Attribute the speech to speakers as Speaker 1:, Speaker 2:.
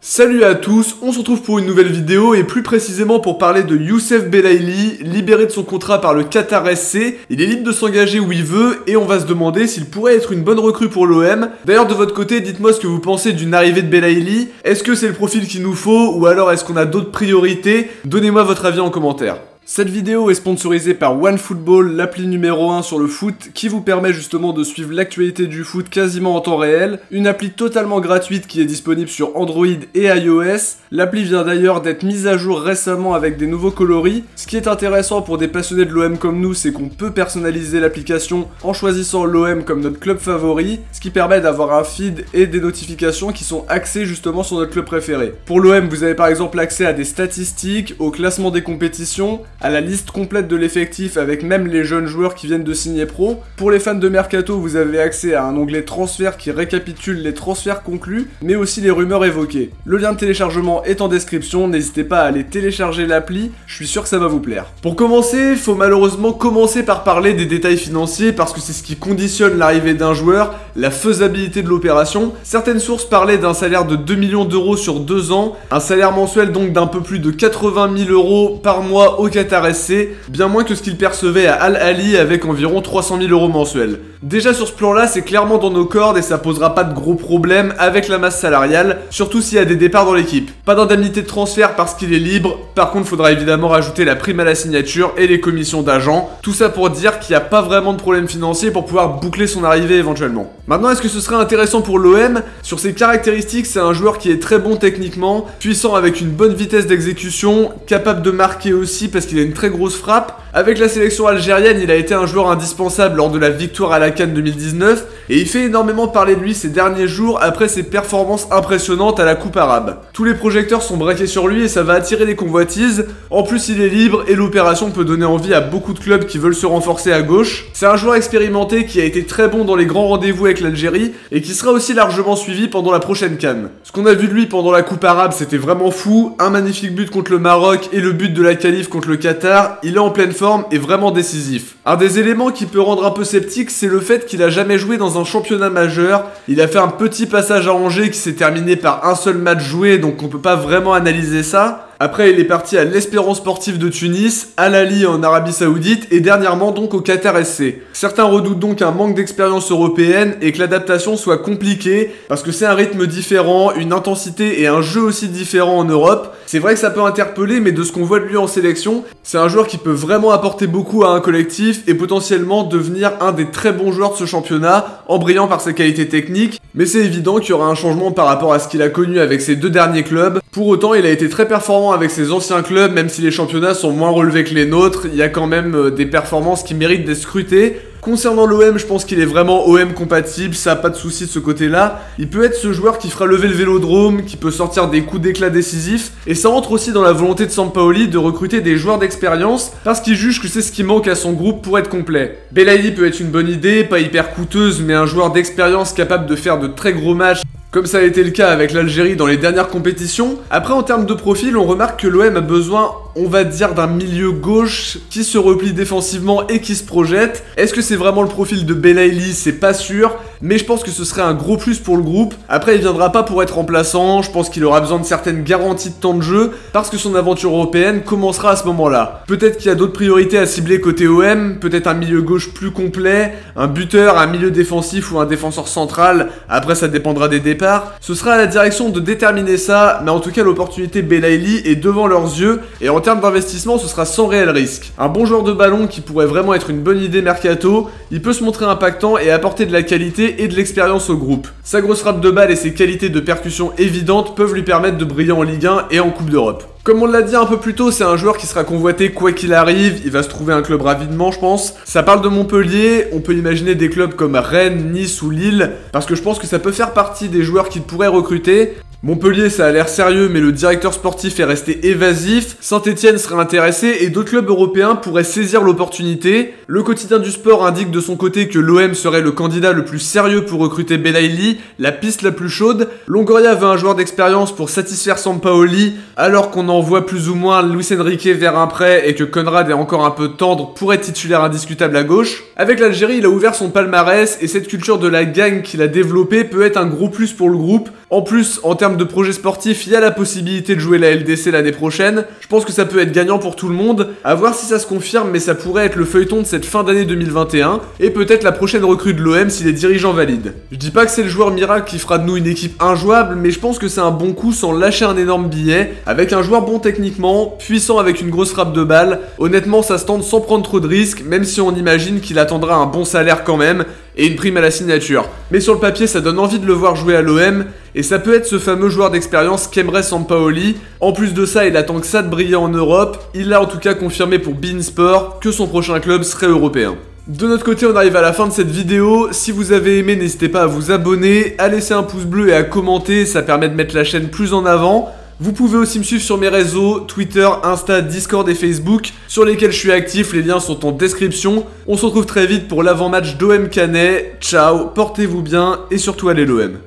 Speaker 1: Salut à tous, on se retrouve pour une nouvelle vidéo et plus précisément pour parler de Youssef Belaïli, libéré de son contrat par le Qatar SC. Il est libre de s'engager où il veut et on va se demander s'il pourrait être une bonne recrue pour l'OM. D'ailleurs de votre côté, dites-moi ce que vous pensez d'une arrivée de Belaïli. Est-ce que c'est le profil qu'il nous faut ou alors est-ce qu'on a d'autres priorités? Donnez-moi votre avis en commentaire. Cette vidéo est sponsorisée par OneFootball, l'appli numéro 1 sur le foot, qui vous permet justement de suivre l'actualité du foot quasiment en temps réel. Une appli totalement gratuite qui est disponible sur Android et iOS. L'appli vient d'ailleurs d'être mise à jour récemment avec des nouveaux coloris. Ce qui est intéressant pour des passionnés de l'OM comme nous, c'est qu'on peut personnaliser l'application en choisissant l'OM comme notre club favori, ce qui permet d'avoir un feed et des notifications qui sont axées justement sur notre club préféré. Pour l'OM, vous avez par exemple accès à des statistiques, au classement des compétitions, à la liste complète de l'effectif avec même les jeunes joueurs qui viennent de signer pro. Pour les fans de Mercato, vous avez accès à un onglet transfert qui récapitule les transferts conclus, mais aussi les rumeurs évoquées. Le lien de téléchargement est en description, n'hésitez pas à aller télécharger l'appli, je suis sûr que ça va vous plaire. Pour commencer, faut malheureusement commencer par parler des détails financiers parce que c'est ce qui conditionne l'arrivée d'un joueur, la faisabilité de l'opération. Certaines sources parlaient d'un salaire de 2 millions d'euros sur 2 ans, un salaire mensuel donc d'un peu plus de 80 000 euros par mois au Qatar SC, bien moins que ce qu'il percevait à Al Ahly avec environ 300 000 euros mensuels. Déjà sur ce plan-là, c'est clairement dans nos cordes et ça posera pas de gros problèmes avec la masse salariale, surtout s'il y a des départs dans l'équipe. Pas d'indemnité de transfert parce qu'il est libre, par contre faudra évidemment rajouter la prime à la signature et les commissions d'agents. Tout ça pour dire qu'il n'y a pas vraiment de problème financier pour pouvoir boucler son arrivée éventuellement. Maintenant, est-ce que ce serait intéressant pour l'OM? Sur ses caractéristiques, c'est un joueur qui est très bon techniquement, puissant avec une bonne vitesse d'exécution, capable de marquer aussi parce qu'il a une très grosse frappe. Avec la sélection algérienne, il a été un joueur indispensable lors de la victoire à la CAN 2019 et il fait énormément parler de lui ces derniers jours après ses performances impressionnantes à la Coupe arabe. Tous les projecteurs sont braqués sur lui et ça va attirer les convoitises. En plus, il est libre et l'opération peut donner envie à beaucoup de clubs qui veulent se renforcer à gauche. C'est un joueur expérimenté qui a été très bon dans les grands rendez-vous avec l'Algérie et qui sera aussi largement suivi pendant la prochaine CAN. Ce qu'on a vu de lui pendant la Coupe arabe, c'était vraiment fou. Un magnifique but contre le Maroc et le but de la qualif contre le Qatar. Il est en pleine forme et vraiment décisif. Un des éléments qui peut rendre un peu sceptique, c'est le fait qu'il a jamais joué dans un championnat majeur. Il a fait un petit passage à Angers qui s'est terminé par un seul match joué, donc on peut pas vraiment analyser ça. Après, il est parti à l'Espérance Sportive de Tunis, à Al Ahly en Arabie Saoudite et dernièrement donc au Qatar SC. Certains redoutent donc un manque d'expérience européenne et que l'adaptation soit compliquée parce que c'est un rythme différent, une intensité et un jeu aussi différent en Europe. C'est vrai que ça peut interpeller, mais de ce qu'on voit de lui en sélection, c'est un joueur qui peut vraiment apporter beaucoup à un collectif et potentiellement devenir un des très bons joueurs de ce championnat en brillant par ses qualités techniques. Mais c'est évident qu'il y aura un changement par rapport à ce qu'il a connu avec ses deux derniers clubs. Pour autant, il a été très performant avec ses anciens clubs, même si les championnats sont moins relevés que les nôtres, il y a quand même des performances qui méritent d'être scrutées. Concernant l'OM, je pense qu'il est vraiment OM compatible, ça a pas de souci de ce côté-là. Il peut être ce joueur qui fera lever le vélodrome, qui peut sortir des coups d'éclat décisifs, et ça entre aussi dans la volonté de Sampaoli de recruter des joueurs d'expérience, parce qu'il juge que c'est ce qui manque à son groupe pour être complet. Belaïli peut être une bonne idée, pas hyper coûteuse, mais un joueur d'expérience capable de faire de très gros matchs, comme ça a été le cas avec l'Algérie dans les dernières compétitions. Après, en termes de profil, on remarque que l'OM a besoin, on va dire, d'un milieu gauche qui se replie défensivement et qui se projette. Est-ce que c'est vraiment le profil de Belaïli? C'est pas sûr, mais je pense que ce serait un gros plus pour le groupe. Après, il viendra pas pour être remplaçant, je pense qu'il aura besoin de certaines garanties de temps de jeu, parce que son aventure européenne commencera à ce moment-là. Peut-être qu'il y a d'autres priorités à cibler côté OM, peut-être un milieu gauche plus complet, un buteur, un milieu défensif ou un défenseur central, après ça dépendra des départs. Ce sera à la direction de déterminer ça, mais en tout cas l'opportunité Belaïli est devant leurs yeux et en termes d'investissement ce sera sans réel risque. Un bon joueur de ballon qui pourrait vraiment être une bonne idée mercato, il peut se montrer impactant et apporter de la qualité et de l'expérience au groupe. Sa grosse frappe de balle et ses qualités de percussion évidentes peuvent lui permettre de briller en Ligue 1 et en Coupe d'Europe. Comme on l'a dit un peu plus tôt, c'est un joueur qui sera convoité quoi qu'il arrive, il va se trouver un club rapidement je pense. Ça parle de Montpellier, on peut imaginer des clubs comme Rennes, Nice ou Lille, parce que je pense que ça peut faire partie des joueurs qu'il pourrait recruter. Montpellier, ça a l'air sérieux, mais le directeur sportif est resté évasif. Saint-Etienne serait intéressé et d'autres clubs européens pourraient saisir l'opportunité. Le quotidien du sport indique de son côté que l'OM serait le candidat le plus sérieux pour recruter Belaïli, la piste la plus chaude. Longoria veut un joueur d'expérience pour satisfaire Sampaoli, alors qu'on envoie plus ou moins Luis Enrique vers un prêt et que Conrad est encore un peu tendre pour être titulaire indiscutable à gauche. Avec l'Algérie, il a ouvert son palmarès et cette culture de la gagne qu'il a développée peut être un gros plus pour le groupe. En plus, en termes termes de projet sportif, il y a la possibilité de jouer la LDC l'année prochaine. Je pense que ça peut être gagnant pour tout le monde. À voir si ça se confirme, mais ça pourrait être le feuilleton de cette fin d'année 2021 et peut-être la prochaine recrue de l'OM si les dirigeants valident. Je dis pas que c'est le joueur miracle qui fera de nous une équipe injouable, mais je pense que c'est un bon coup sans lâcher un énorme billet, avec un joueur bon techniquement, puissant avec une grosse frappe de balle. Honnêtement, ça se tente sans prendre trop de risques, même si on imagine qu'il attendra un bon salaire quand même et une prime à la signature. Mais sur le papier, ça donne envie de le voir jouer à l'OM, et ça peut être ce fameux joueur d'expérience qu'aimerait Sampaoli. En plus de ça, il attend que ça de briller en Europe. Il a en tout cas confirmé pour beIN Sport que son prochain club serait européen. De notre côté, on arrive à la fin de cette vidéo. Si vous avez aimé, n'hésitez pas à vous abonner, à laisser un pouce bleu et à commenter, ça permet de mettre la chaîne plus en avant. Vous pouvez aussi me suivre sur mes réseaux, Twitter, Insta, Discord et Facebook, sur lesquels je suis actif, les liens sont en description. On se retrouve très vite pour l'avant-match d'OM Canet. Ciao, portez-vous bien et surtout allez l'OM.